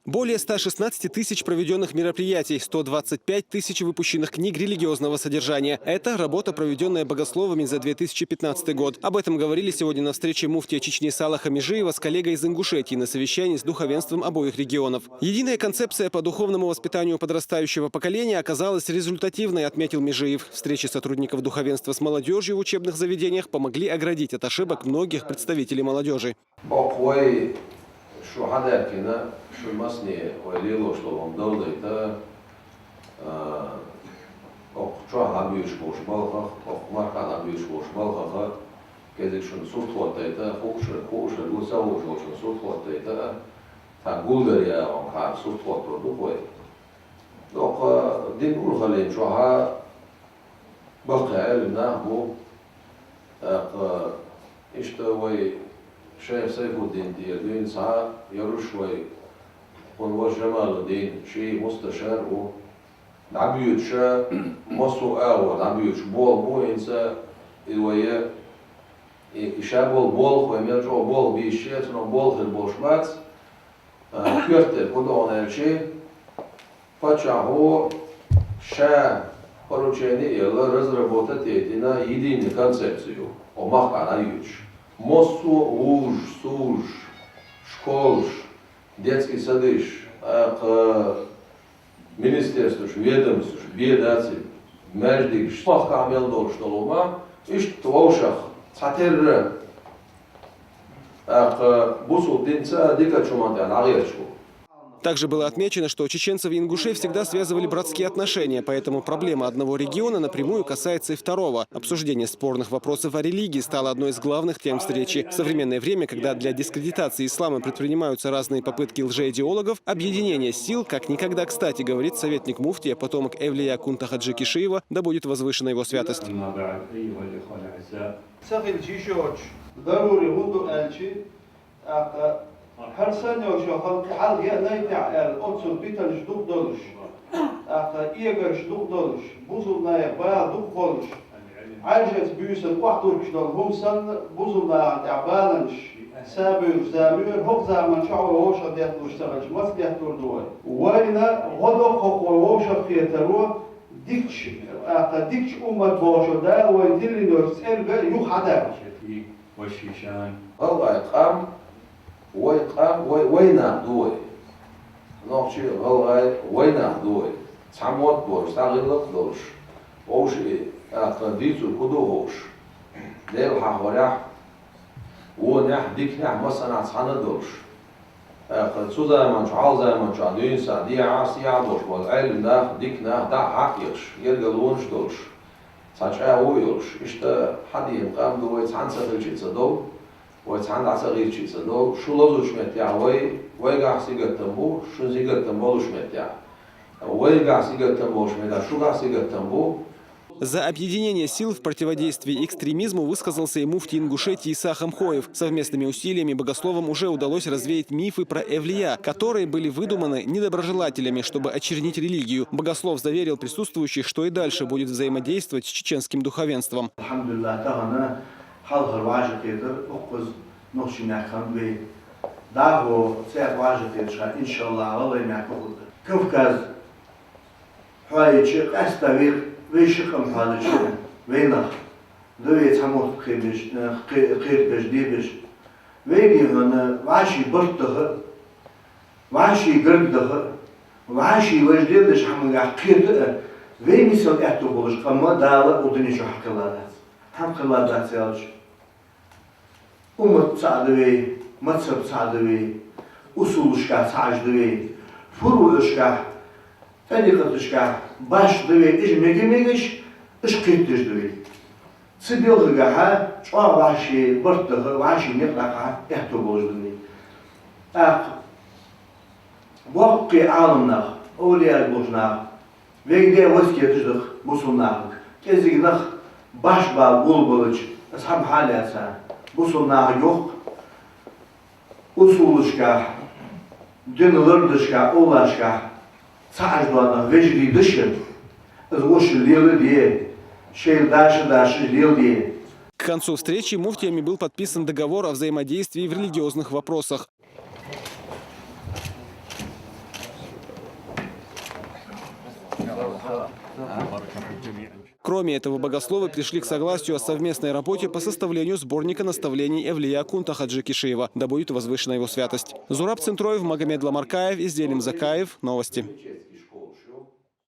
Более 116 тысяч проведенных мероприятий, 125 тысяч выпущенных книг религиозного содержания. Это работа, проведенная богословами за 2015 год. Об этом говорили сегодня на встрече муфтия Чечни Салаха Межиева с коллегой из Ингушетии на совещании с духовенством обоих регионов. Единая концепция по духовному воспитанию подрастающего поколения оказалась результативной, отметил Межиев. Встречи сотрудников духовенства с молодежью в учебных заведениях помогли оградить от ошибок многих представителей молодежи. شو حدا كنا شو المصنع وليلو شو لندن ده أو شو هابيوش بوش بالخ أو ما كان هابيوش بوش بالخ كذا شو نصوت وقتها ده خوش لوسا وشو نصوت وقتها ده تقول دريا أو كار صوت وقتها ده هو دوك دين أول خلين شو ها بقى علمنا هو إشتوي شيخ سيف الدين دين ساعة يروشوي ونوش جمال الدين شيء مستشار و نعبيوت شا مصو أول نعبيوت بول إنسا الويا إشابول بول خوي ملجو بول بيشيت نو بول خل بوشمات كيرتل بدون الشيء فاتشا هو شا поручение يلا разработать единую концепцию о махканаючь. Мосту уж, суж, школш, детский садыш, министерство, ведомство, бедаци, междик, что камел дол, что лома, и что волшах, цатер, бусу динца, дика чуманта, нагерчу. Также было отмечено, что чеченцев и ингушей всегда связывали братские отношения, поэтому проблема одного региона напрямую касается и второго. Обсуждение спорных вопросов о религии стало одной из главных тем встречи. В современное время, когда для дискредитации ислама предпринимаются разные попытки лжеидеологов, объединение сил как никогда кстати, говорит советник муфтия, потомок Эвлия Кунта Хаджи Кишиева, да будет возвышена его святость. هر سنة وشغل حال يأني تعال أتصل بيتا لشدوق دولش إيجا شدوق دولش بوزلنا يباع دوق خولش عاجز بيوسن واحدور كشدول هم سن بوزلنا تعبانش سابر زامير هو زمان شعور ووشا ديتلو اشتغلش مس ديتلو دوي وينا غدو خو ووشا خيترو ديكش ديكش أمة بوشا دا وينتلي نورس إرجع يوحدا وشيشان الله يقام وينا دوي نوشي غلاي وينا دوي تعمود بورش تغلق دوش وشي أقديتو كدوش ليل حورح ونح ديكنح مثلا صحنا دوش قد سوزا من شعال زي من شادين سادية عاصية دوش والعلم ده ديكنا ده حقيقش يرجلونش دوش صاحب ويلش إشتا حد يقام دوي تعنسل شيء صدو ويتعند عصير شيء صدق شو لازم شمتيع ويقع سيجر تنبو شو سيجر تنبو شمتيع ويقع سيجر تنبو شمتيع شو قع سيجر تنبو. За объединение сил в противодействии экстремизму высказался и муфтий Ингушетии Иса Хамхоев. Совместными усилиями богословам уже удалось развеять мифы про Эвлия, которые были выдуманы недоброжелателями, чтобы очернить религию. Богослов заверил присутствующих, что и дальше будет взаимодействовать с чеченским духовенством. حاضر واجد يقدر أخذ نوشي نحكم به دعوه سيد واجد يدشى إن شاء الله الله يمعكم كوكاز حايتشق أستوير ويشقم حالشق وينخ دوي تموت قير بجديبش ويجي هنا وعشي برده وعشي قرده وعشي وجديدش حمل قير وين يسوي أتوبولش قمة دالة ودنيشو حقلات حقلات داتيالش أمة سعدوي مذهب سعدوي أصول شكا سعدوي فروع شكا فريقة شكا باش دوي إج ميجش إج قيتش دوي سبيل غاها شوا واشي برته واشي نقلقها يحتوبوش دوي وقي عالمنا أولياء بوجنا ويجي وسكي تجدخ بوصلنا كذي نخ باش بقول بلش أصحاب حالي أسا بوصلنا يوق أصولشكا دينلردشكا أولاشكا سعجوانا وجري دشن الوش الليل دي شيل داش الليل دي. К концу встречи муфтиями был подписан договор о взаимодействии в религиозных вопросах. Кроме этого, богословы пришли к согласию о совместной работе по составлению сборника наставлений Эвлия Кунта Хаджи Кишиева. Да будет возвышена его святость. Зураб Центроев, Магомед Ламаркаев, Изделим Закаев. Новости.